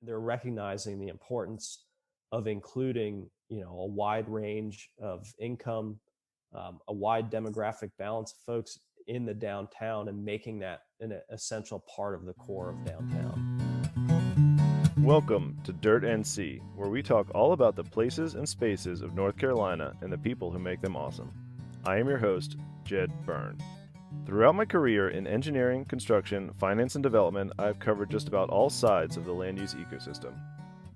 they're recognizing the importance of including, a wide range of income, a wide demographic balance of folks in the downtown, and making that an essential part of the core of downtown. Welcome to Dirt NC, where we talk all about the places and spaces of North Carolina and the people who make them awesome. I am your host, Jed Byrne. Throughout my career in engineering, construction, finance, and development, I've covered just about all sides of the land use ecosystem.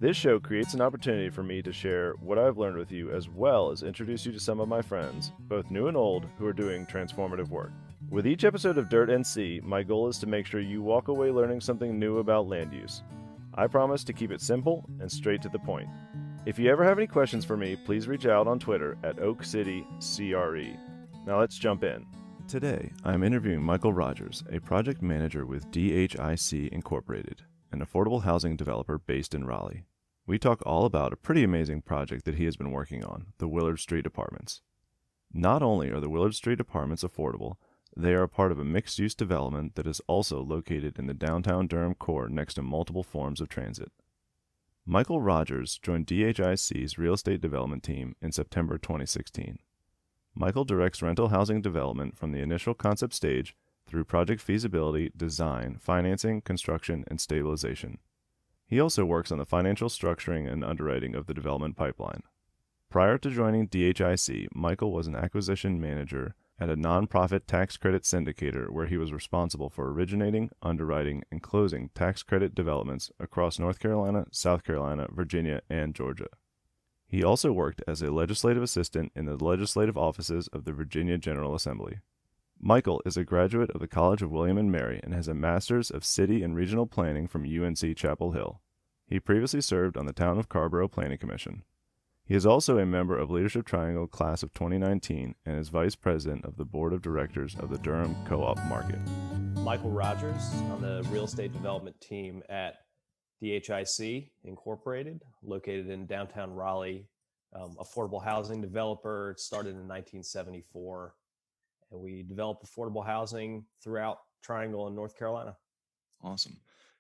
This show creates an opportunity for me to share what I've learned with you, as well as introduce you to some of my friends, both new and old, who are doing transformative work. With each episode of Dirt NC, my goal is to make sure you walk away learning something new about land use. I promise to keep it simple and straight to the point. If you ever have any questions for me, please reach out on Twitter at OakCityCRE. Now let's jump in. Today, I'm interviewing Michael Rodgers, a project manager with DHIC Inc., an affordable housing developer based in Raleigh. We talk all about a pretty amazing project that he has been working on, the Willard Street Apartments. Not only are the Willard Street Apartments affordable, they are a part of a mixed-use development that is also located in the downtown Durham core next to multiple forms of transit. Michael Rodgers joined DHIC's real estate development team in September 2016. Michael directs rental housing development from the initial concept stage through project feasibility, design, financing, construction, and stabilization. He also works on the financial structuring and underwriting of the development pipeline. Prior to joining DHIC, Michael was an acquisition manager at a nonprofit tax credit syndicator where he was responsible for originating, underwriting, and closing tax credit developments across North Carolina, South Carolina, Virginia, and Georgia. He also worked as a legislative assistant in the legislative offices of the Virginia General Assembly. Michael is a graduate of the College of William and Mary and has a Master's of City and Regional Planning from UNC Chapel Hill. He previously served on the Town of Carrboro Planning Commission. He is also a member of Leadership Triangle Class of 2019 and is Vice President of the Board of Directors of the Durham Co-op Market. Michael Rodgers on the real estate development team at DHIC Incorporated, located in downtown Raleigh, affordable housing developer. It started in 1974, and we develop affordable housing throughout Triangle in North Carolina. Awesome.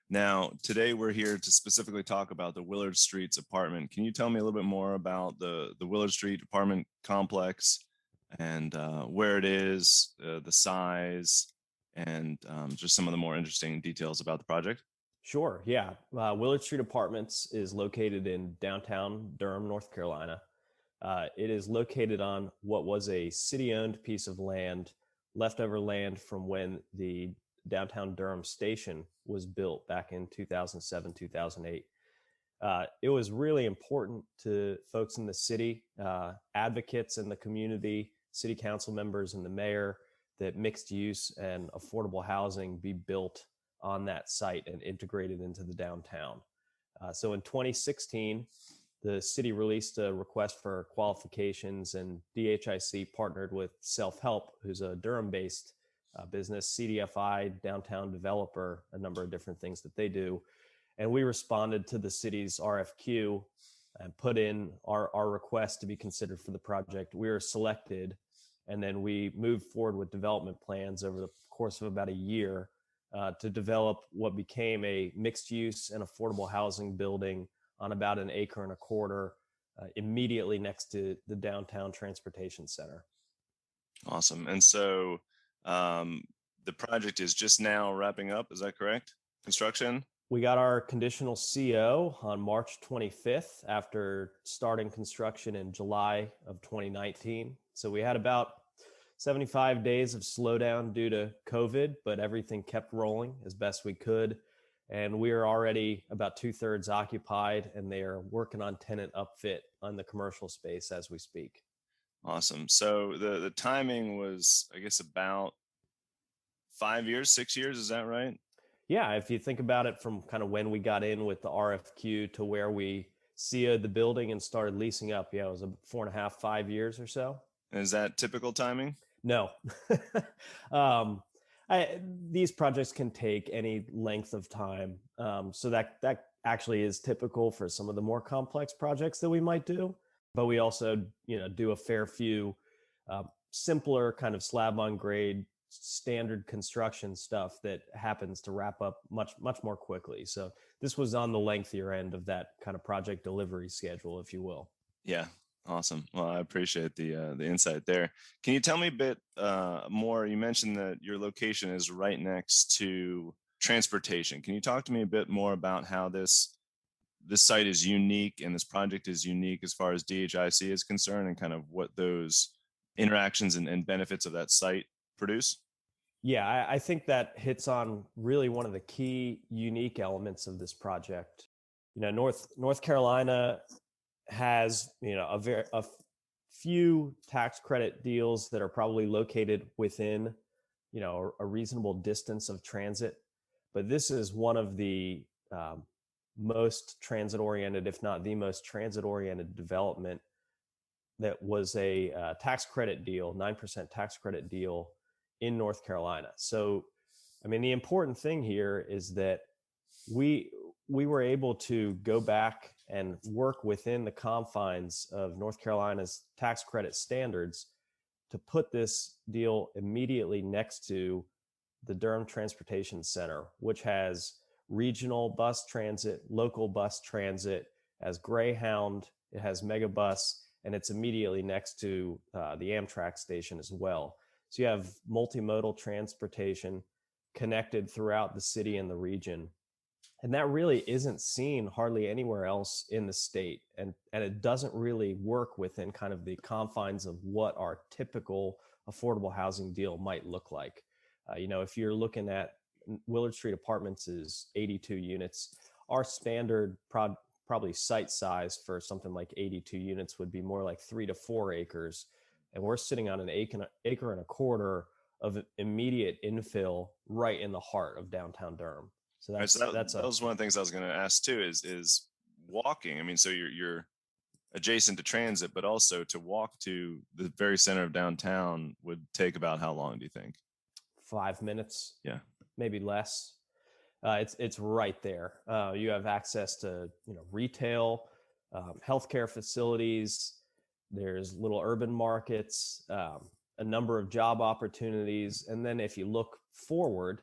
Now, today we're here to specifically talk about the Willard Street's apartment. Can you tell me a little bit more about the Willard Street apartment complex and where it is, the size, and just some of the more interesting details about the project? Sure, yeah. Willard Street Apartments is located in downtown Durham, North Carolina. It is located on what was a city-owned piece of land, leftover land from when the downtown Durham station was built back in 2007, 2008. It was really important to folks in the city, advocates in the community, city council members, and the mayor that mixed use and affordable housing be built on that site and integrated into the downtown. So in 2016, the city released a request for qualifications, and DHIC partnered with Self-Help, who's a Durham-based business, CDFI, downtown developer, a number of different things that they do. And we responded to the city's RFQ and put in our request to be considered for the project. We were selected, and then we moved forward with development plans over the course of about a year to develop what became a mixed use and affordable housing building on about 1.25 acres immediately next to the downtown transportation center. Awesome. And so the project is just now wrapping up. Is that correct? Construction? We got our conditional CO on March 25th after starting construction in July of 2019. So we had about 75 days of slowdown due to COVID, but everything kept rolling as best we could. And we are already about 2/3 occupied, and they are working on tenant upfit on the commercial space as we speak. Awesome. So the timing was, I guess, about 5 years, 6 years. Is that right? Yeah. If you think about it from kind of when we got in with the RFQ to where we CO'd the building and started leasing up, it was 4.5, 5 years or so. And is that typical timing? No. These projects can take any length of time. So that actually is typical for some of the more complex projects that we might do. But we also, do a fair few simpler kind of slab on grade standard construction stuff that happens to wrap up much more quickly. So this was on the lengthier end of that kind of project delivery schedule, if you will. Yeah. Awesome. Well, I appreciate the insight there. Can you tell me a bit more? You mentioned that your location is right next to transportation. Can you talk to me a bit more about how this site is unique and this project is unique as far as DHIC is concerned, and kind of what those interactions and benefits of that site produce? Yeah, I think that hits on really one of the key unique elements of this project. North Carolina has a few tax credit deals that are probably located within a reasonable distance of transit, but this is one of the most transit oriented, if not the most transit oriented development that was a tax credit deal, 9% tax credit deal in North Carolina. So, I mean, the important thing here is that we were able to go back and work within the confines of North Carolina's tax credit standards to put this deal immediately next to the Durham Transportation Center, which has regional bus transit, local bus transit, as Greyhound, it has Megabus, and it's immediately next to the Amtrak station as well. So you have multimodal transportation connected throughout the city and the region. And that really isn't seen hardly anywhere else in the state. And it doesn't really work within kind of the confines of what our typical affordable housing deal might look like. If you're looking at Willard Street Apartments is 82 units, our standard probably site size for something like 82 units would be more like 3 to 4 acres. And we're sitting on an acre and a quarter of immediate infill right in the heart of downtown Durham. So that was one of the things I was going to ask too, is walking. I mean, so you're adjacent to transit, but also to walk to the very center of downtown would take about how long, do you think? 5 minutes. Yeah. Maybe less. It's right there. You have access to retail, healthcare facilities. There's little urban markets, a number of job opportunities, and then if you look forward,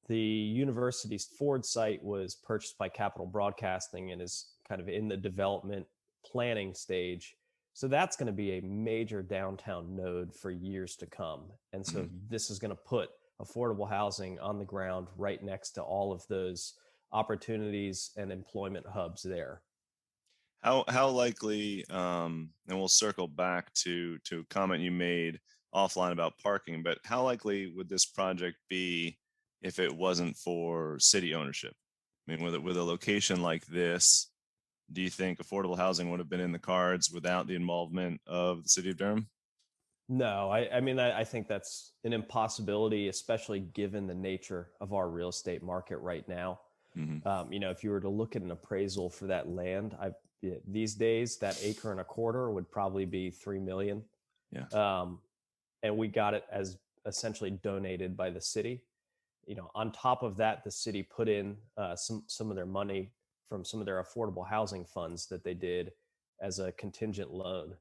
the university's Ford site was purchased by Capital Broadcasting and is kind of in the development planning stage. So that's going to be a major downtown node for years to come. And so this is going to put affordable housing on the ground right next to all of those opportunities and employment hubs there. How likely, and we'll circle back to a comment you made offline about parking, but how likely would this project be if it wasn't for city ownership? I mean, with a location like this, do you think affordable housing would have been in the cards without the involvement of the city of Durham? No, I think that's an impossibility, especially given the nature of our real estate market right now. If you were to look at an appraisal for that land, these days that acre and a quarter would probably be $3 million. Yeah. And we got it as essentially donated by the city. On top of that, the city put in some of their money from some of their affordable housing funds that they did as a contingent loan,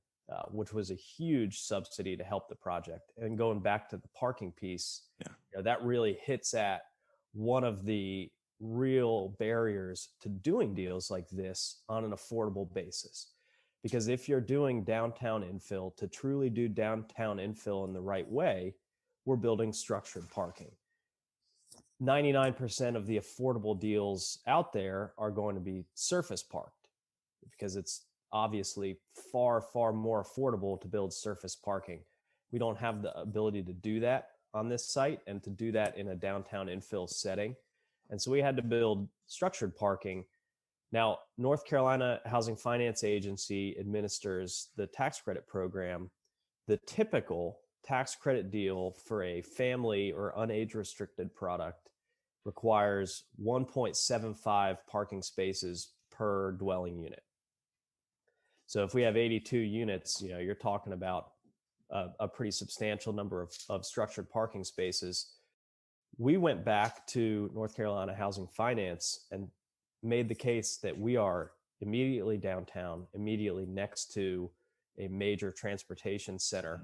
which was a huge subsidy to help the project. And going back to the parking piece, that really hits at one of the real barriers to doing deals like this on an affordable basis. Because if you're doing downtown infill, to truly do downtown infill in the right way, we're building structured parking. 99% of the affordable deals out there are going to be surface parked because it's obviously far, far more affordable to build surface parking. We don't have the ability to do that on this site and to do that in a downtown infill setting. And so we had to build structured parking. Now, North Carolina Housing Finance Agency administers the tax credit program. The typical tax credit deal for a family or unage restricted product requires 1.75 parking spaces per dwelling unit. So if we have 82 units, you're talking about a pretty substantial number of structured parking spaces. We went back to North Carolina Housing Finance and made the case that we are immediately downtown, immediately next to a major transportation center,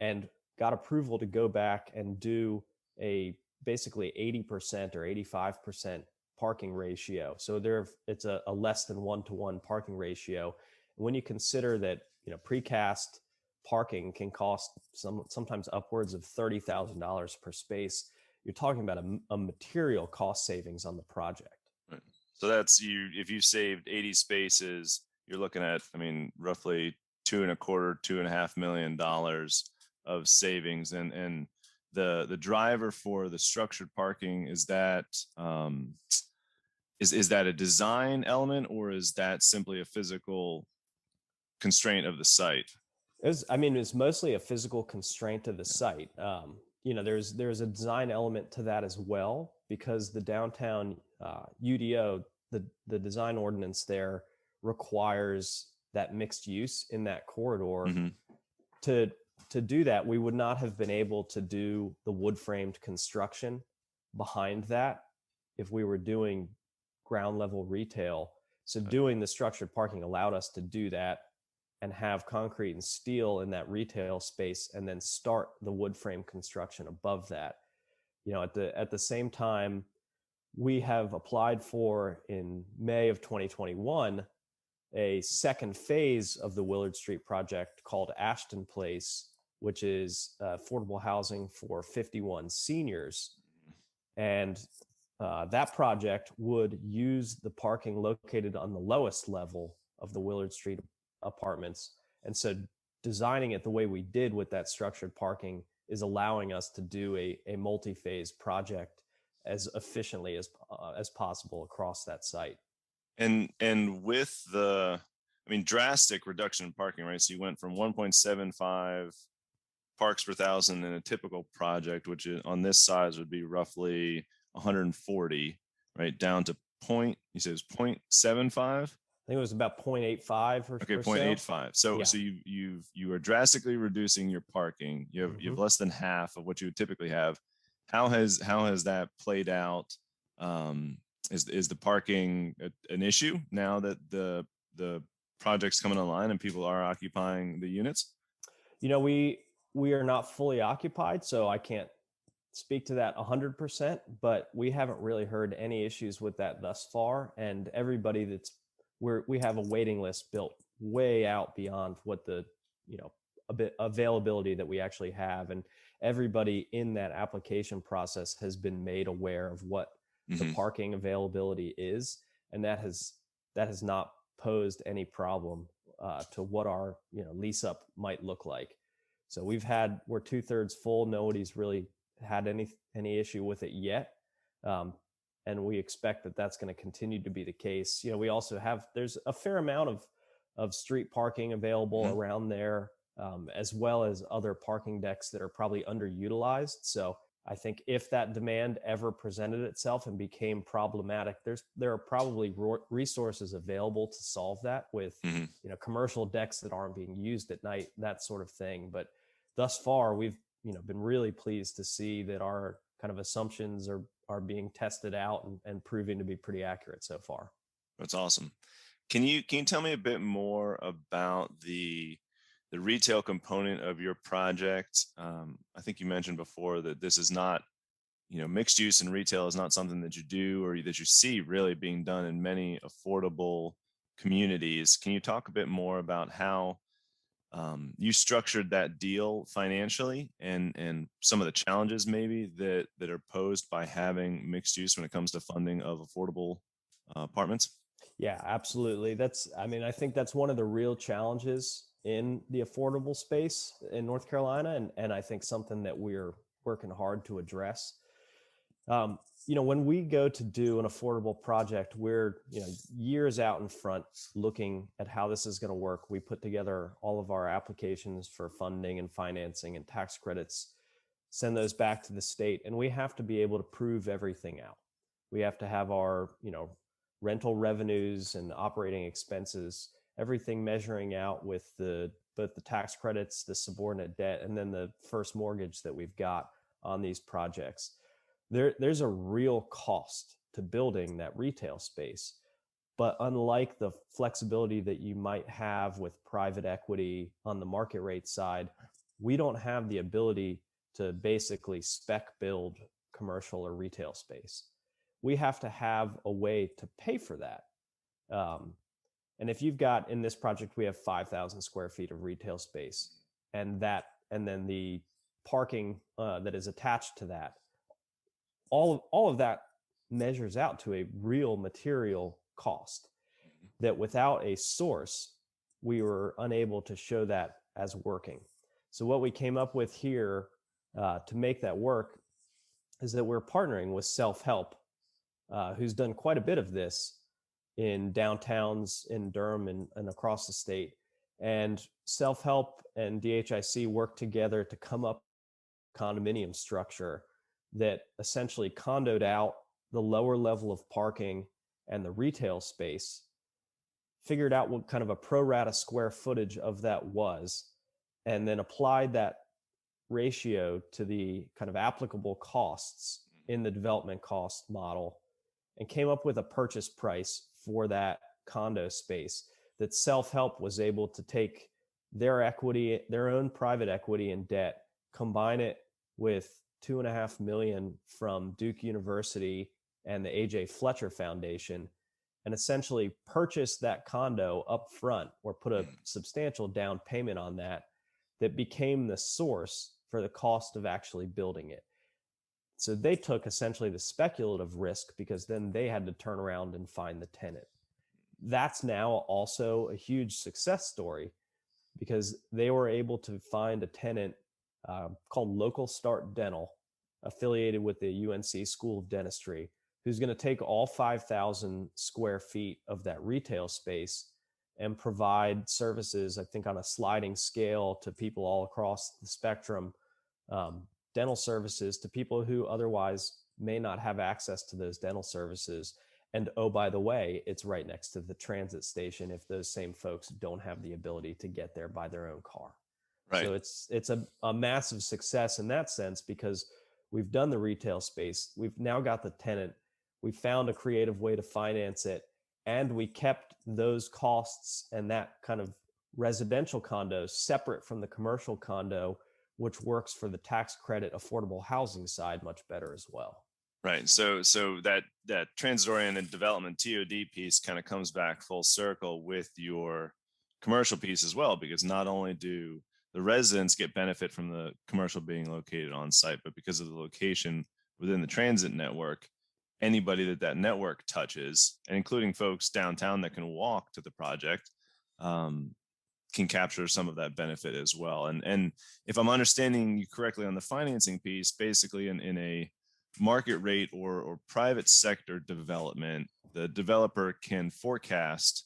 and got approval to go back and do a basically 80% or 85% parking ratio. So it's a less than 1-to-1 parking ratio. When you consider that, precast parking can cost sometimes upwards of $30,000 per space, you're talking about a material cost savings on the project. Right. So that's if you saved 80 spaces, you're looking at, roughly $2.25–2.5 million of savings. And the driver for the structured parking, is that is that a design element, or is that simply a physical constraint of the site? It's mostly a physical constraint of the site. There's a design element to that as well, because the downtown UDO, the design ordinance there requires that mixed use in that corridor. Mm-hmm. To do that, we would not have been able to do the wood framed construction behind that if we were doing ground level retail. So doing the structured parking allowed us to do that and have concrete and steel in that retail space, and then start the wood frame construction above that. At the same time, we have applied for, in May of 2021, a second phase of the Willard Street project called Ashton Place, which is affordable housing for 51 seniors. And that project would use the parking located on the lowest level of the Willard Street Apartments. And so designing it the way we did with that structured parking is allowing us to do a multi-phase project as efficiently as possible across that site. And with the, drastic reduction in parking, right? So you went from 1.75 parks per thousand in a typical project, which on this size would be roughly 140, right? Down to you said it was 0.75? I think it was about 0.85 or okay, or 0.85. So Yeah. So you are drastically reducing your parking. You have less than half of what you would typically have. How has that played out? Is the parking an issue now that the project's coming online and people are occupying the units? We are not fully occupied, so I can't speak to that 100%, but we haven't really heard any issues with that thus far. And everybody we have a waiting list built way out beyond what the availability that we actually have, and everybody in that application process has been made aware of what the parking availability is, and that has not posed any problem to what our lease up might look like. So we're 2/3 full. Nobody's really had any issue with it yet. And we expect that that's going to continue to be the case. We also there's a fair amount of street parking available around there, as well as other parking decks that are probably underutilized. So I think if that demand ever presented itself and became problematic, there are probably resources available to solve that with commercial decks that aren't being used at night, that sort of thing. But thus far, we've been really pleased to see that our kind of assumptions are being tested out and proving to be pretty accurate so far. That's awesome. Can you tell me a bit more about the retail component of your project? I think you mentioned before that this is not, mixed use and retail is not something that you do or that you see really being done in many affordable communities. Can you talk a bit more about how you structured that deal financially and some of the challenges maybe that are posed by having mixed use when it comes to funding of affordable apartments? Yeah, absolutely. I think that's one of the real challenges in the affordable space in North Carolina, and I think something that we're working hard to address. When we go to do an affordable project, we're years out in front looking at how this is going to work. We put together all of our applications for funding and financing and tax credits, send those back to the state, and we have to be able to prove everything out. We have to have our rental revenues and operating expenses, everything measuring out with both the tax credits, the subordinate debt, and then the first mortgage that we've got on these projects. There's a real cost to building that retail space. But unlike the flexibility that you might have with private equity on the market rate side, we don't have the ability to basically spec build commercial or retail space. we have to have a way to pay for that. And if you've got, in this project, we have 5,000 square feet of retail space, and then the parking that is attached to that, all of that measures out to a real material cost that without a source, we were unable to show that as working. So what we came up with here to make that work is that we're partnering with Self-Help, who's done quite a bit of this in downtowns in Durham and across the state. And Self-Help and DHIC work together to come up with a condominium structure that essentially condoed out the lower level of parking and the retail space, figured out what kind of a pro rata square footage of that was, and then applied that ratio to the kind of applicable costs in the development cost model, and came up with a purchase price for that condo space that Self-Help was able to take their equity, their own private equity and debt, combine it with $2.5 million from Duke University and the AJ Fletcher Foundation, and essentially purchase that condo up front, or put a substantial down payment on that became the source for the cost of actually building it. So they took essentially the speculative risk, because then they had to turn around and find the tenant. That's now also a huge success story, because they were able to find a tenant called Local Start Dental, affiliated with the UNC School of Dentistry, who's going to take all 5,000 square feet of that retail space and provide services, I think, on a sliding scale to people all across the spectrum, dental services to people who otherwise may not have access to those dental services. And oh, by the way, it's right next to the transit station if those same folks don't have the ability to get there by their own car. Right. So it's a massive success in that sense, because we've done the retail space, we've now got the tenant, we found a creative way to finance it, and we kept those costs and that kind of residential condo separate from the commercial condo, which works for the tax credit affordable housing side much better as well. Right. So that transit-oriented development TOD piece kind of comes back full circle with your commercial piece as well, because not only do the residents get benefit from the commercial being located on site, but because of the location within the transit network, anybody that network touches, and including folks downtown that can walk to the project, can capture some of that benefit as well. And if I'm understanding you correctly on the financing piece, basically in a market rate or private sector development, the developer can forecast,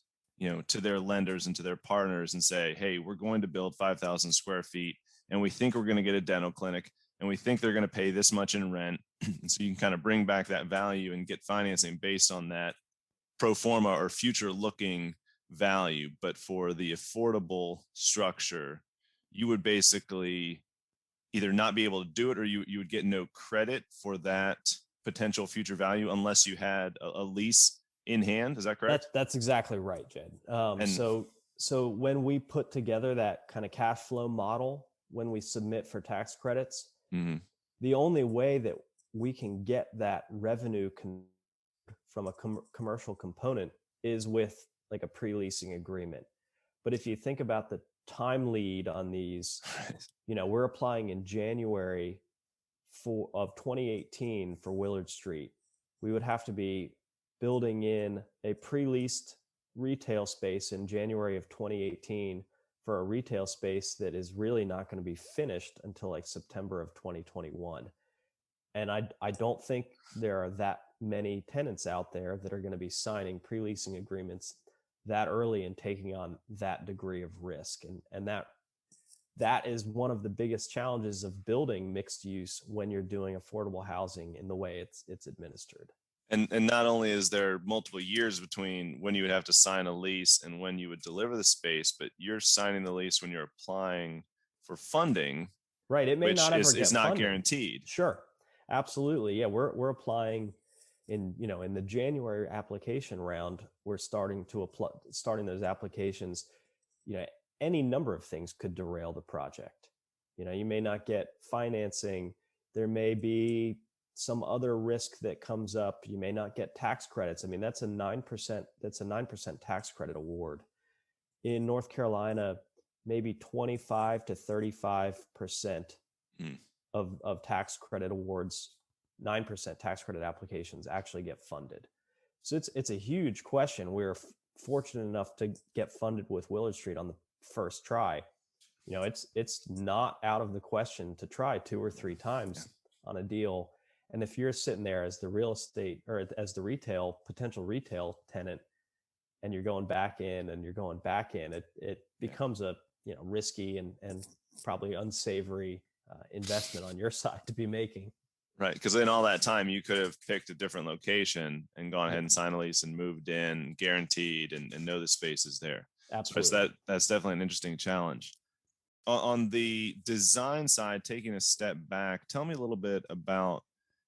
to their lenders and to their partners and say, hey, we're going to build 5,000 square feet, and we think we're going to get a dental clinic, and we think they're going to pay this much in rent. And so you can kind of bring back that value and get financing based on that pro forma or future looking value. But for the affordable structure, you would basically either not be able to do it, or you would get no credit for that potential future value unless you had a lease in hand. Is that correct? That's exactly right, Jed. So when we put together that kind of cash flow model, when we submit for tax credits, the only way that we can get that revenue from a commercial component is with like a pre-leasing agreement. But if you think about the time lead on these, we're applying in January of 2018 for Willard Street. We would have to be building in a pre-leased retail space in January of 2018 for a retail space that is really not going to be finished until like September of 2021. And I don't think there are that many tenants out there that are going to be signing pre-leasing agreements that early and taking on that degree of risk. And that is one of the biggest challenges of building mixed use when you're doing affordable housing in the way it's administered. And not only is there multiple years between when you would have to sign a lease and when you would deliver the space, but you're signing the lease when you're applying for funding. Right. It may not ever get is not funding. guaranteed. Sure. Absolutely. Yeah. We're applying in the January application round. We're starting those applications. Any number of things could derail the project. You may not get financing. There may be some other risk that comes up. You may not get tax credits. I mean, that's a 9% tax credit award. In North Carolina, maybe 25 to 35% of tax credit awards, 9% tax credit applications actually get funded. So it's a huge question. We're fortunate enough to get funded with Willard Street on the first try. You know, it's not out of the question to try 2 or 3 times on a deal. And if you're sitting there as the real estate or as the potential retail tenant, and you're going back in and you're going back in, it becomes a risky and probably unsavory investment on your side to be making. Right, because in all that time you could have picked a different location and gone ahead and signed a lease and moved in, guaranteed, and know the space is there. Absolutely. So that's definitely an interesting challenge. On the design side, taking a step back, tell me a little bit about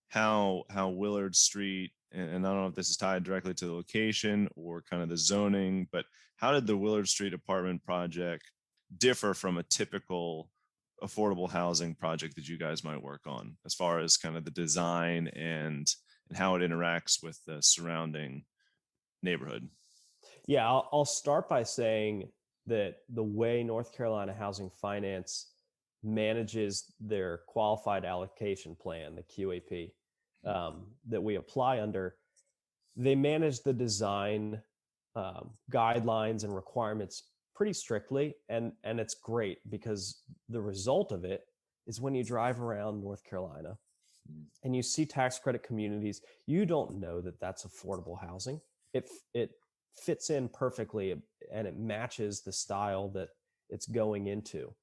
how Willard Street, and I don't know if this is tied directly to the location or kind of the zoning, but how did the Willard Street apartment project differ from a typical affordable housing project that you guys might work on, as far as kind of the design and how it interacts with the surrounding neighborhood? Yeah, I'll start by saying that the way North Carolina Housing Finance manages their qualified allocation plan, the QAP, that we apply under, they manage the design guidelines and requirements pretty strictly, and it's great because the result of it is when you drive around North Carolina and you see tax credit communities, you don't know that that's affordable housing. It fits in perfectly and it matches the style that it's going into.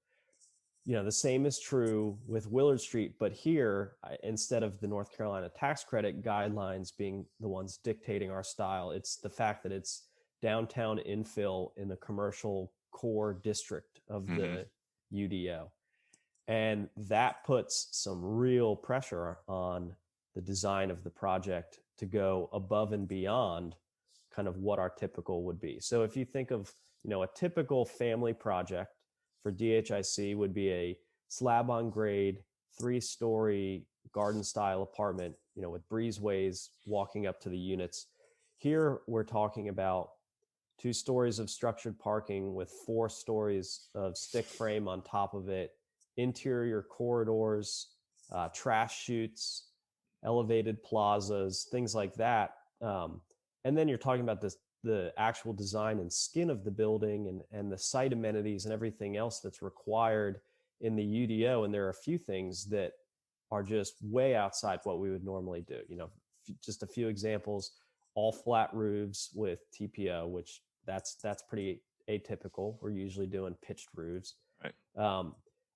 You know, the same is true with Willard Street, but here, instead of the North Carolina tax credit guidelines being the ones dictating our style, it's the fact that it's downtown infill in the commercial core district of the UDO. And that puts some real pressure on the design of the project to go above and beyond kind of what our typical would be. So if you think of, a typical family project for DHIC would be a slab on grade, 3-story garden style apartment, with breezeways walking up to the units. Here we're talking about 2 stories of structured parking with 4 stories of stick frame on top of it, interior corridors, trash chutes, elevated plazas, things like that. And then you're talking about the actual design and skin of the building and the site amenities and everything else that's required in the UDO. And there are a few things that are just way outside what we would normally do. Just a few examples: all flat roofs with TPO, which that's pretty atypical. We're usually doing pitched roofs. Right.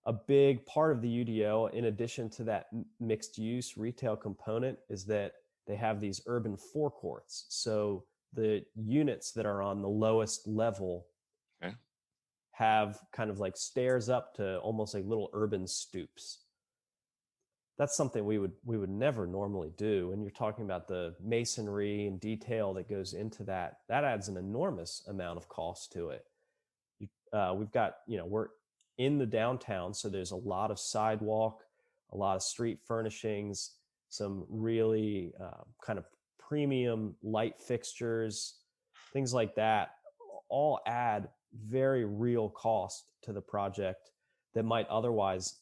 A big part of the UDO, in addition to that mixed use retail component, is that they have these urban forecourts. So the units that are on the lowest level have kind of like stairs up to almost like little urban stoops. That's something we would never normally do. And you're talking about the masonry and detail that goes into that. That adds an enormous amount of cost to it. We've got, we're in the downtown, so there's a lot of sidewalk, a lot of street furnishings, some really kind of premium light fixtures, things like that, all add very real cost to the project that might otherwise,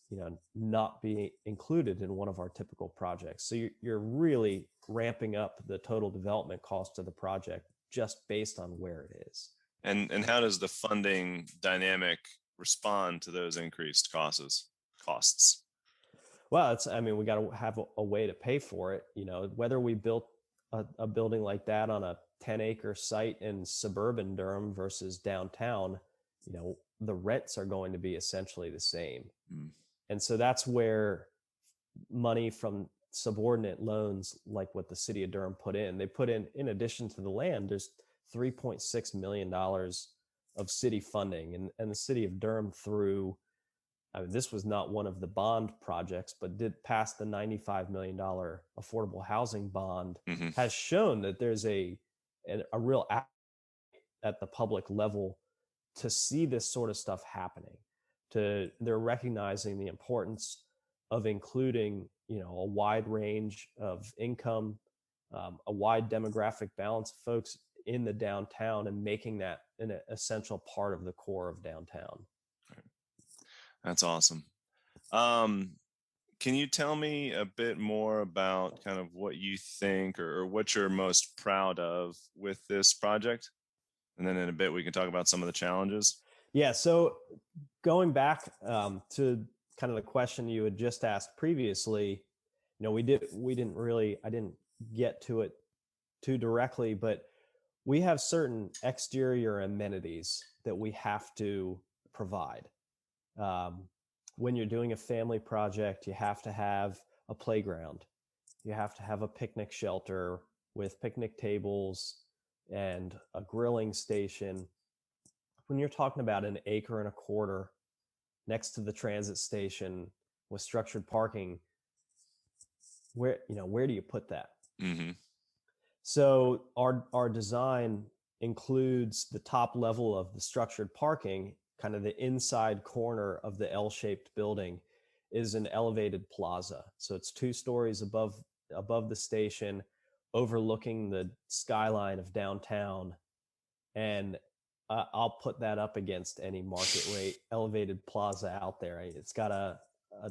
not be included in one of our typical projects. So you're really ramping up the total development cost of the project just based on where it is. And how does the funding dynamic respond to those increased costs? Well, we got to have a way to pay for it. Whether we built a building like that on a 10-acre site in suburban Durham versus downtown, the rents are going to be essentially the same. And so that's where money from subordinate loans, like what the city of Durham put in addition to the land, there's $3.6 million of city funding. And the city of Durham, through, this was not one of the bond projects, but did pass the $95 million affordable housing bond, has shown that there's a real at the public level to see this sort of stuff happening. They're recognizing the importance of including, a wide range of income, a wide demographic balance of folks in the downtown, and making that an essential part of the core of downtown. That's awesome. Can you tell me a bit more about kind of what you think or what you're most proud of with this project? And then in a bit, we can talk about some of the challenges. Yeah. So going back to kind of the question you had just asked previously, I didn't get to it too directly, but we have certain exterior amenities that we have to provide. When you're doing a family project, you have to have a playground. You have to have a picnic shelter with picnic tables and a grilling station. When you're talking about an acre and a quarter next to the transit station with structured parking, where do you put that? Mm-hmm. So our design includes the top level of the structured parking, kind of the inside corner of the L-shaped building is an elevated plaza. So it's 2 stories above the station, overlooking the skyline of downtown. And I'll put that up against any market rate elevated plaza out there. It's got a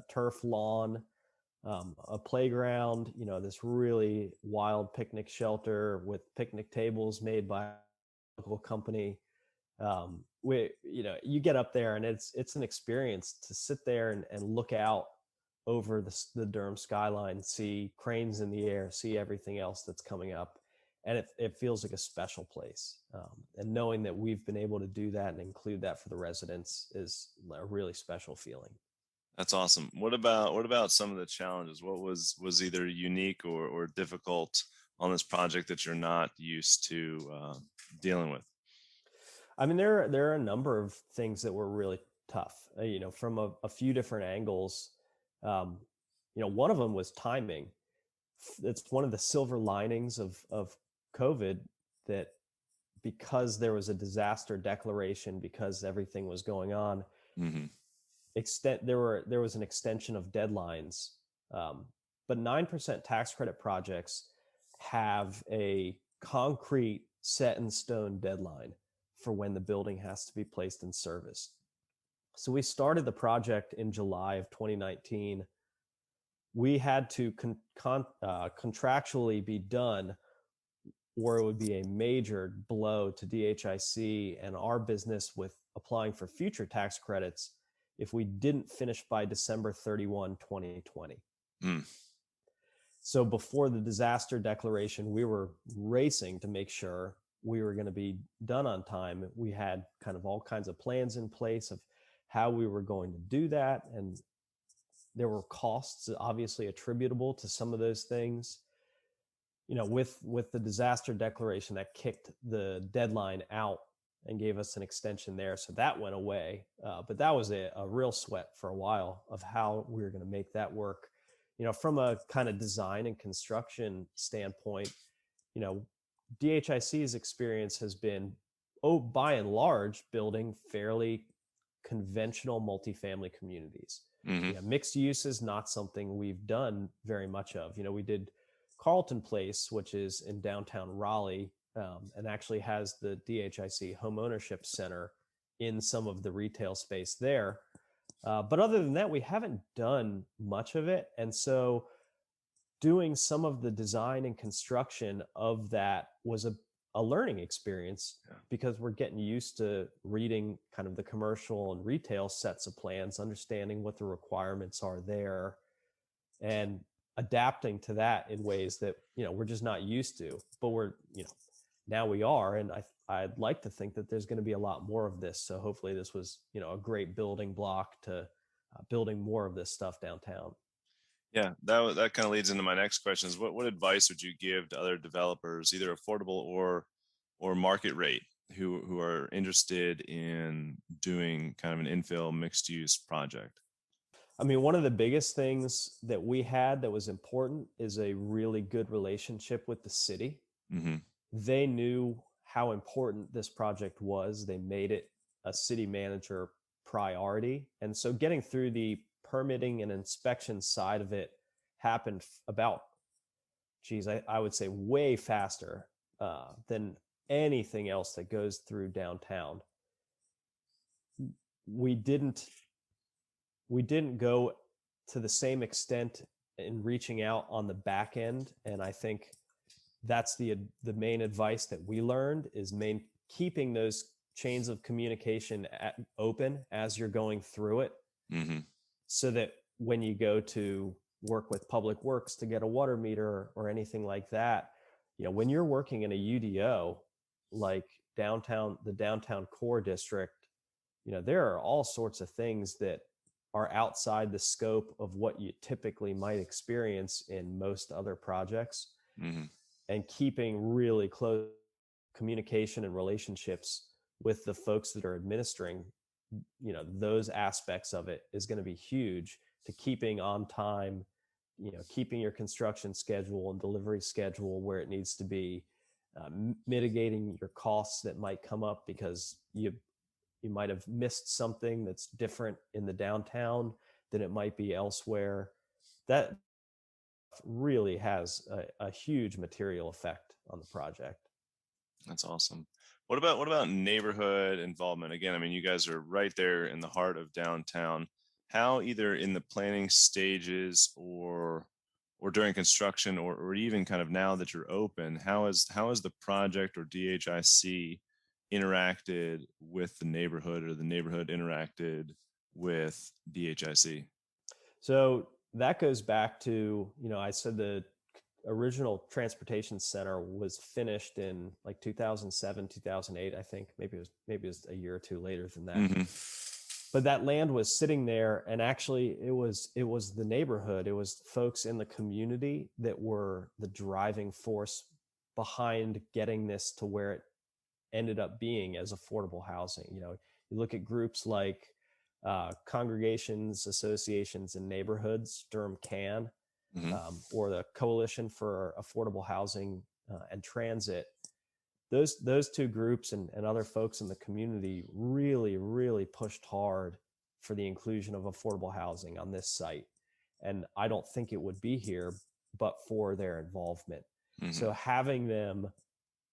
turf lawn, a playground, this really wild picnic shelter with picnic tables made by a local company. You get up there and it's an experience to sit there and look out over the Durham skyline, see cranes in the air, see everything else that's coming up. And it feels like a special place. And knowing that we've been able to do that and include that for the residents is a really special feeling. That's awesome. What about some of the challenges? What was either unique or difficult on this project that you're not used to dealing with? I mean, there are a number of things that were really tough, from a few different angles. One of them was timing. It's one of the silver linings of COVID that because there was a disaster declaration, because everything was going on, Mm-hmm. there was an extension of deadlines. But 9% tax credit projects have a concrete set in stone deadline for when the building has to be placed in service. So we started the project in July of 2019. We had to contractually be done, or it would be a major blow to DHIC and our business with applying for future tax credits if we didn't finish by December 31, 2020. Mm. So before the disaster declaration, we were racing to make sure we were going to be done on time. We had kind of all kinds of plans in place of how we were going to do that. And there were costs obviously attributable to some of those things. With the disaster declaration, that kicked the deadline out and gave us an extension there. So that went away. But that was a real sweat for a while of how we were going to make that work. From a kind of design and construction standpoint, DHIC's experience has been, by and large, building fairly conventional multifamily communities. Mm-hmm. Mixed use is not something we've done very much of. We did Carlton Place, which is in downtown Raleigh, and actually has the DHIC Home Ownership Center in some of the retail space there. But other than that, we haven't done much of it. And so doing some of the design and construction of that was a learning experience, because we're getting used to reading kind of the commercial and retail sets of plans, understanding what the requirements are there, and adapting to that in ways that, we're just not used to, but now we are. And I'd like to think that there's going to be a lot more of this. So hopefully this was, a great building block to building more of this stuff downtown. Yeah, that kind of leads into my next question: is what advice would you give to other developers, either affordable or market rate, who are interested in doing kind of an infill mixed use project? I mean, one of the biggest things that we had that was important is a really good relationship with the city. Mm-hmm. They knew how important this project was. They made it a city manager priority. And so getting through the permitting and inspection side of it happened about, I would say way faster than anything else that goes through downtown. We didn't go to the same extent in reaching out on the back end, and I think that's the main advice that we learned is keeping those chains of communication open as you're going through it, so that when you go to work with Public Works to get a water meter or anything like that, when you're working in a UDO like the downtown core district, there are all sorts of things that are outside the scope of what you typically might experience in most other projects. And keeping really close communication and relationships with the folks that are administering, those aspects of it is going to be huge to keeping on time, keeping your construction schedule and delivery schedule where it needs to be, mitigating your costs that might come up because you might have missed something that's different in the downtown than it might be elsewhere. That really has a huge material effect on the project. That's awesome. What about neighborhood involvement? Again, I mean, you guys are right there in the heart of downtown. How, either in the planning stages or during construction, or even kind of now that you're open, how has the project or DHIC interacted with the neighborhood, or the neighborhood interacted with DHIC? So that goes back to, I said the original transportation center was finished in like 2007, 2008, I think. Maybe it was a year or two later than that. But that land was sitting there, and actually it was the neighborhood, it was folks in the community that were the driving force behind getting this to where it ended up being as affordable housing. You look at groups like congregations, associations, and neighborhoods, Durham CAN, or the Coalition for Affordable Housing and Transit. Those two groups and other folks in the community really, really pushed hard for the inclusion of affordable housing on this site. And I don't think it would be here but for their involvement. So having them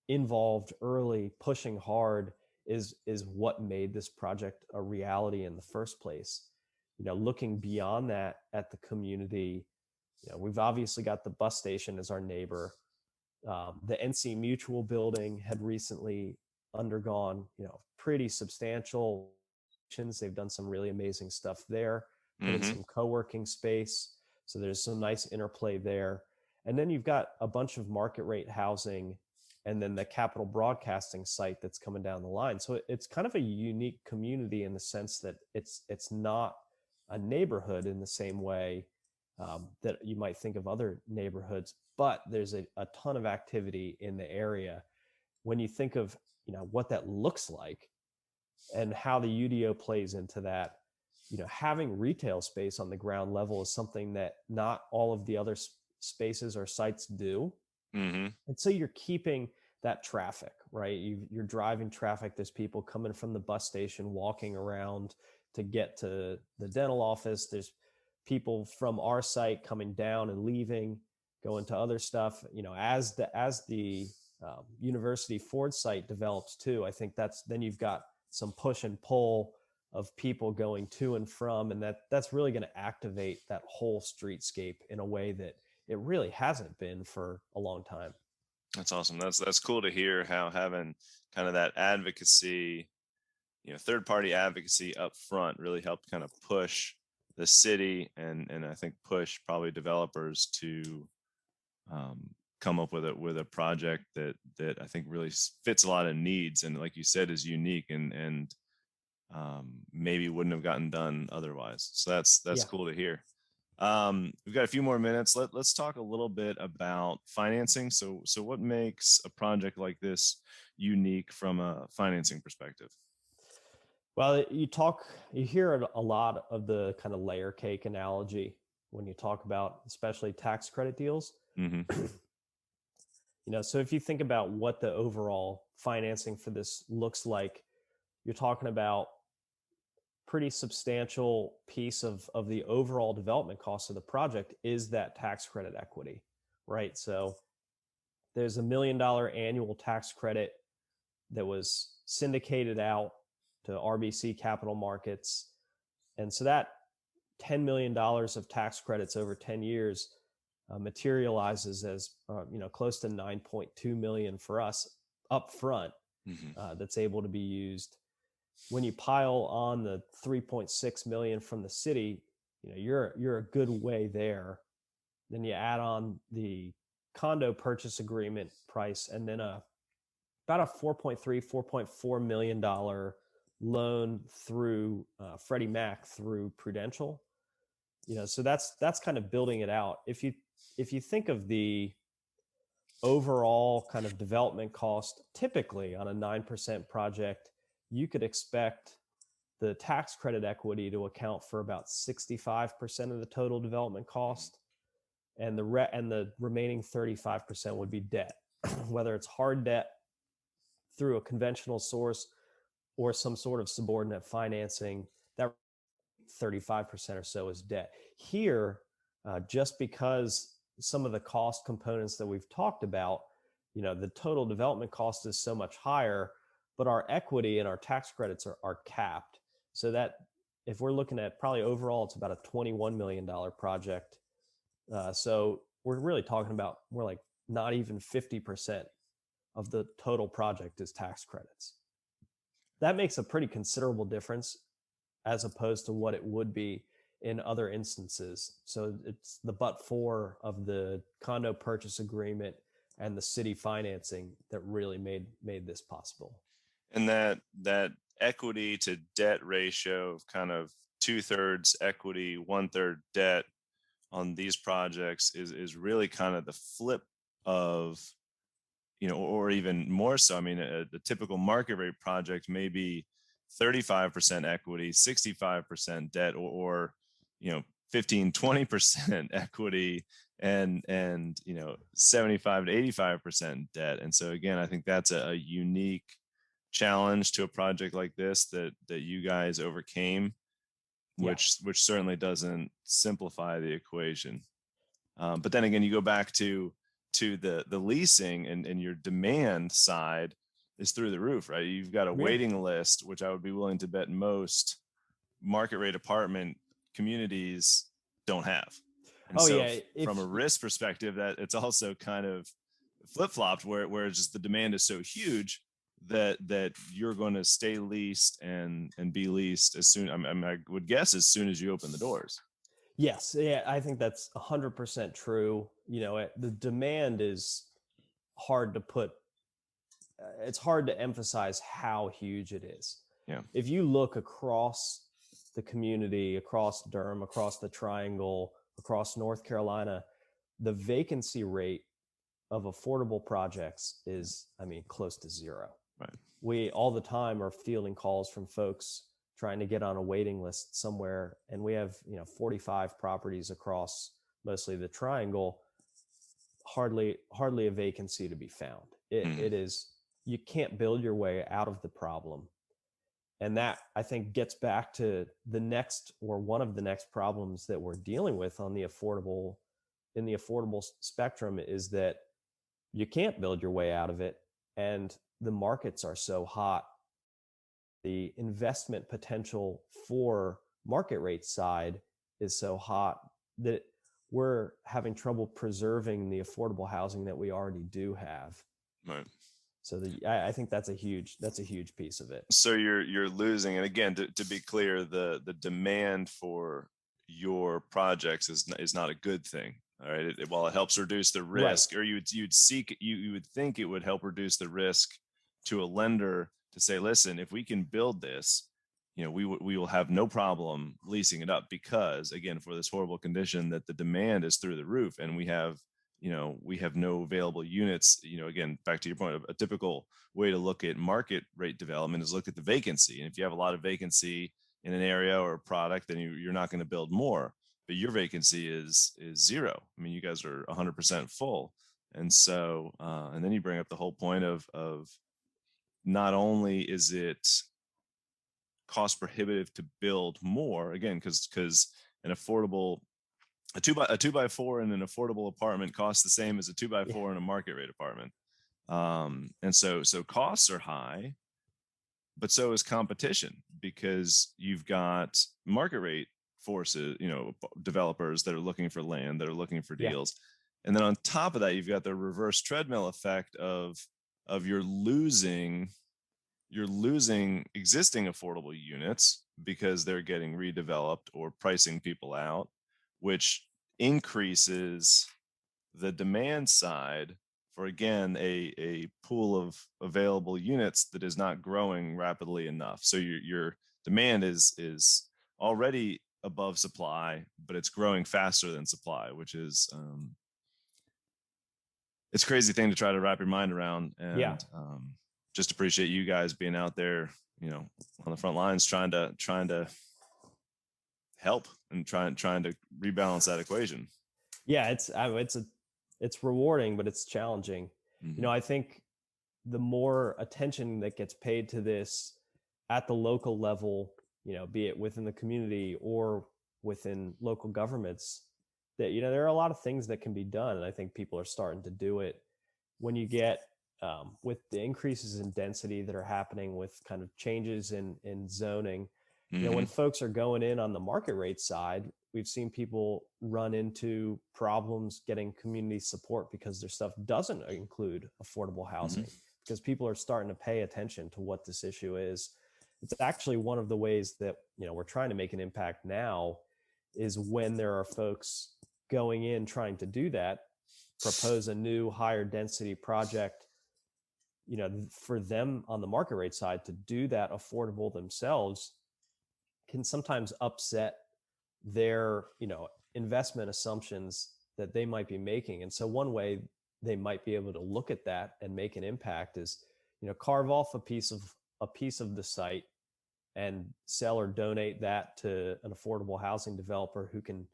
involved early, pushing hard, is what made this project a reality in the first place. Looking beyond that at the community, we've obviously got the bus station as our neighbor. The NC Mutual building had recently undergone, pretty substantial changes. They've done some really amazing stuff there, put in some co-working space. So there's some nice interplay there. And then you've got a bunch of market rate housing, and then the Capital Broadcasting site that's coming down the line. So it's kind of a unique community in the sense that it's not a neighborhood in the same way that you might think of other neighborhoods, but there's a ton of activity in the area. When you think of what that looks like and how the UDO plays into that, having retail space on the ground level is something that not all of the other spaces or sites do. And so you're keeping that traffic, right? You're driving traffic. There's people coming from the bus station, walking around to get to the dental office. There's people from our site coming down and leaving, going to other stuff. As the University Ford site develops too, I think then you've got some push and pull of people going to and from, and that's really going to activate that whole streetscape in a way that it really hasn't been for a long time. That's awesome. That's cool to hear, how having kind of that advocacy, third party advocacy up front really helped kind of push the city and I think push probably developers to come up with a project that I think really fits a lot of needs, and like you said, is unique and maybe wouldn't have gotten done otherwise. So that's cool to hear. We've got a few more minutes. Let's talk a little bit about financing. So what makes a project like this unique from a financing perspective? Well, you hear a lot of the kind of layer cake analogy when you talk about especially tax credit deals. So if you think about what the overall financing for this looks like, you're talking about pretty substantial piece of the overall development cost of the project is that tax credit equity, right? So there's $1 million annual tax credit that was syndicated out to RBC Capital Markets. And so that $10 million of tax credits over 10 years materializes as close to 9.2 million for us up front. That's able to be used. When you pile on the 3.6 million from the city, you're a good way there. Then you add on the condo purchase agreement price, and then about a $4.4 million loan through Freddie Mac through Prudential. So that's kind of building it out. If you think of the overall kind of development cost, typically on a 9% project, you could expect the tax credit equity to account for about 65% of the total development cost, and the remaining 35% would be debt, whether it's hard debt through a conventional source or some sort of subordinate financing. That 35% or so is debt. Here, just because some of the cost components that we've talked about, the total development cost is so much higher, but our equity and our tax credits are capped. So that if we're looking at probably overall, it's about a $21 million project. So we're really talking about, we're like not even 50% of the total project is tax credits. That makes a pretty considerable difference as opposed to what it would be in other instances. So it's the but for of the condo purchase agreement and the city financing that really made this possible. And that equity to debt ratio of kind of 2/3 equity, 1/3 debt on these projects is really kind of the flip of, or even more so. I mean, the typical market rate project may be 35% equity, 65% debt, or 15-20% equity and 75 to 85% debt. And so again, I think that's a unique challenge to a project like this that you guys overcame, which certainly doesn't simplify the equation. But then again, you go back to the leasing and your demand side is through the roof, right? You've got a waiting list, which I would be willing to bet most market rate apartment communities don't have. And from a risk perspective, that it's also kind of flip-flopped where just the demand is so huge that you're going to stay leased and be leased as soon, I would guess, as soon as you open the doors. Yes. Yeah. I think that's 100% true. The demand is hard to put. It's hard to emphasize how huge it is. Yeah. If you look across the community, across Durham, across the Triangle, across North Carolina, the vacancy rate of affordable projects is, close to zero. Right. We all the time are fielding calls from folks trying to get on a waiting list somewhere, and we have 45 properties across mostly the Triangle. Hardly a vacancy to be found. It is, you can't build your way out of the problem. And that, I think, gets back to one of the next problems that we're dealing with in the affordable spectrum, is that you can't build your way out of it. And the markets are so hot. The investment potential for market rate side is so hot that we're having trouble preserving the affordable housing that we already do have. Right. So I think that's a huge piece of it. So you're losing, and again, to be clear, the demand for your projects is not a good thing. All right. While it helps reduce the risk, right, or you would think it would help reduce the risk to a lender to say, listen, if we can build this, we will have no problem leasing it up, because again, for this horrible condition that the demand is through the roof, and we have no available units. Again, back to your point, a typical way to look at market rate development is look at the vacancy. And if you have a lot of vacancy in an area or a product, then you're not going to build more. But your vacancy is zero. You guys are 100% full. And so, and then you bring up the whole point of not only is it cost prohibitive to build more, again, because an affordable a two by four in an affordable apartment costs the same as a 2x4 in a market rate apartment. And so costs are high, but so is competition, because you've got market rate forces, developers that are looking for land, that are looking for deals. And then on top of that, you've got the reverse treadmill effect of you're losing existing affordable units because they're getting redeveloped or pricing people out, which increases the demand side for, again, a pool of available units that is not growing rapidly enough. So your demand is already above supply, but it's growing faster than supply, which is it's a crazy thing to try to wrap your mind around. And just appreciate you guys being out there, on the front lines, trying to help and trying to rebalance that equation. Yeah, it's rewarding, but it's challenging. Mm-hmm. I think the more attention that gets paid to this at the local level, be it within the community or within local governments, that there are a lot of things that can be done, and I think people are starting to do it. When you get with the increases in density that are happening with kind of changes in zoning, when folks are going in on the market rate side, we've seen people run into problems getting community support because their stuff doesn't include affordable housing, because people are starting to pay attention to what this issue is. It's actually one of the ways that we're trying to make an impact now, is when there are folks going in trying to do that, propose a new higher density project, for them on the market rate side to do that affordable themselves can sometimes upset their, investment assumptions that they might be making. And so one way they might be able to look at that and make an impact is, carve off a piece of the site and sell or donate that to an affordable housing developer who can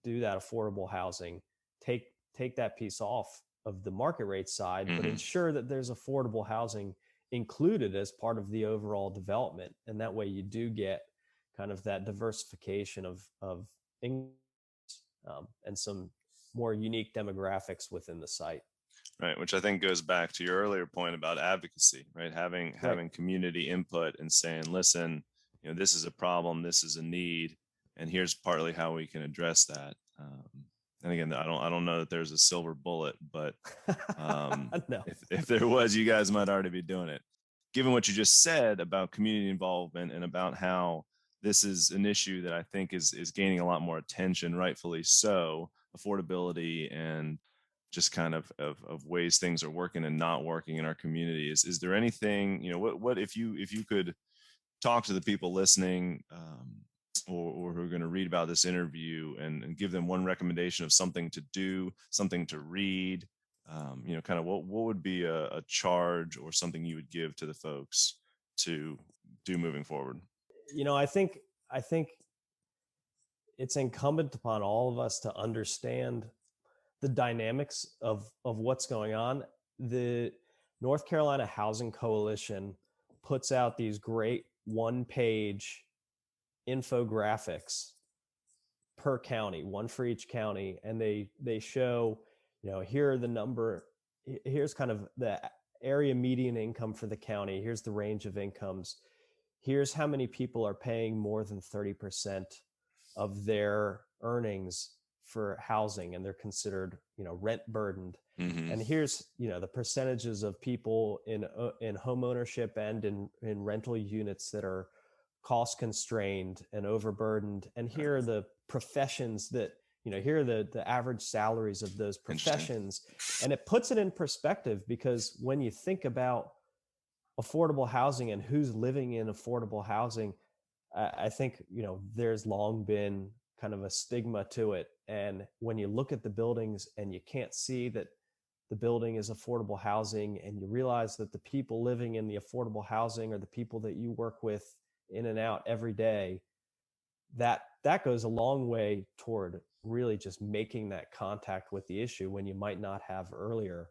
do that affordable housing, take that piece off of the market rate side, but ensure that there's affordable housing included as part of the overall development. And that way you do get kind of that diversification of income, and some more unique demographics within the site. Right, which I think goes back to your earlier point about advocacy, right? Having community input and saying, listen, this is a problem, this is a need, and here's partly how we can address that. And again, I don't know that there's a silver bullet, but No. if there was, you guys might already be doing it. Given what you just said about community involvement and about how this is an issue that I think is gaining a lot more attention, rightfully so, affordability and just kind of ways things are working and not working in our community. Is there anything, what if you could talk to the people listening, or who are going to read about this interview and give them one recommendation of something to do, something to read, kind of what would be a charge or something you would give to the folks to do moving forward? I think it's incumbent upon all of us to understand the dynamics of what's going on. The North Carolina Housing Coalition puts out these great one-page infographics per county, one for each county, and they show, here are the number, here's kind of the area median income for the county, here's the range of incomes, here's how many people are paying more than 30% of their earnings for housing, and they're considered, rent burdened. And here's, the percentages of people in home ownership and in rental units that are cost constrained and overburdened. And here are the professions that, here are the average salaries of those professions. And it puts it in perspective, because when you think about affordable housing and who's living in affordable housing, I think, there's long been kind of a stigma to it. And when you look at the buildings and you can't see that the building is affordable housing, and you realize that the people living in the affordable housing are the people that you work with in and out every day, that goes a long way toward really just making that contact with the issue when you might not have earlier,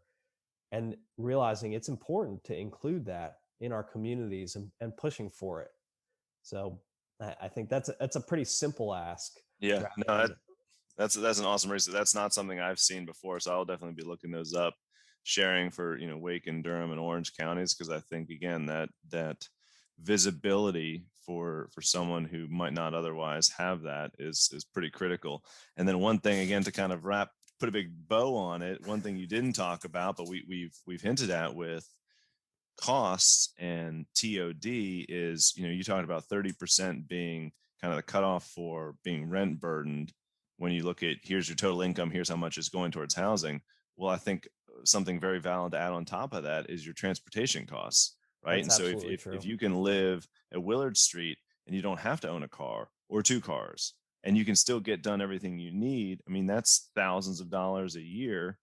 and realizing it's important to include that in our communities and pushing for it. So I think that's a pretty simple ask. Yeah, rather no, than- that's an awesome research. That's not something I've seen before, so I'll definitely be looking those up, sharing for Wake and Durham and Orange counties, because I think again that visibility for someone who might not otherwise have that is pretty critical. And then one thing again to kind of put a big bow on it, one thing you didn't talk about, but we've hinted at with costs and TOD is, you talked about 30% being kind of the cutoff for being rent burdened. When you look at here's your total income, here's how much is going towards housing. Well, I think something very valid to add on top of that is your transportation costs, right? That's And so absolutely true. if you can live at Willard Street and you don't have to own a car or two cars, and you can still get done everything you need, I mean, that's thousands of dollars a year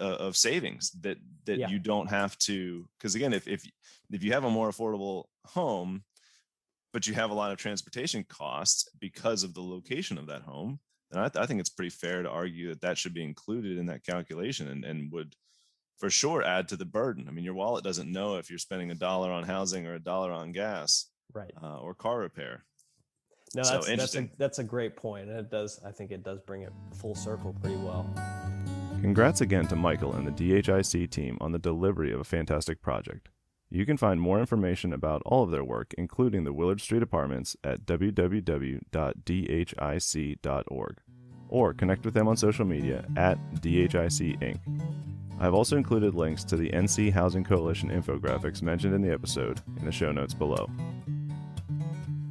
of savings that Yeah. you don't have to, because again, if you have a more affordable home, but you have a lot of transportation costs because of the location of that home, then I think it's pretty fair to argue that should be included in that calculation and would for sure add to the burden. I mean, your wallet doesn't know if you're spending $1 on housing or $1 on gas, Right. Or car repair. No, So that's interesting. that's a great point, and I think it does bring it full circle pretty well. Congrats again to Michael and the DHIC team on the delivery of a fantastic project. You can find more information about all of their work, including the Willard Street Apartments, at www.dhic.org, or connect with them on social media at DHIC INC. I've also included links to the NC Housing Coalition infographics mentioned in the episode in the show notes below.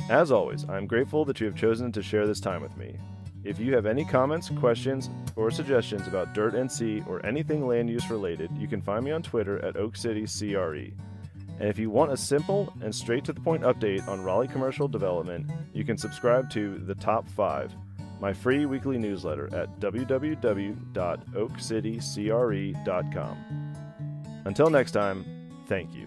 As always, I'm grateful that you have chosen to share this time with me. If you have any comments, questions, or suggestions about Dirt NC or anything land use related, you can find me on Twitter at Oak City CRE. And if you want a simple and straight to the point update on Raleigh commercial development, you can subscribe to The Top 5, my free weekly newsletter at www.oakcitycre.com. Until next time, thank you.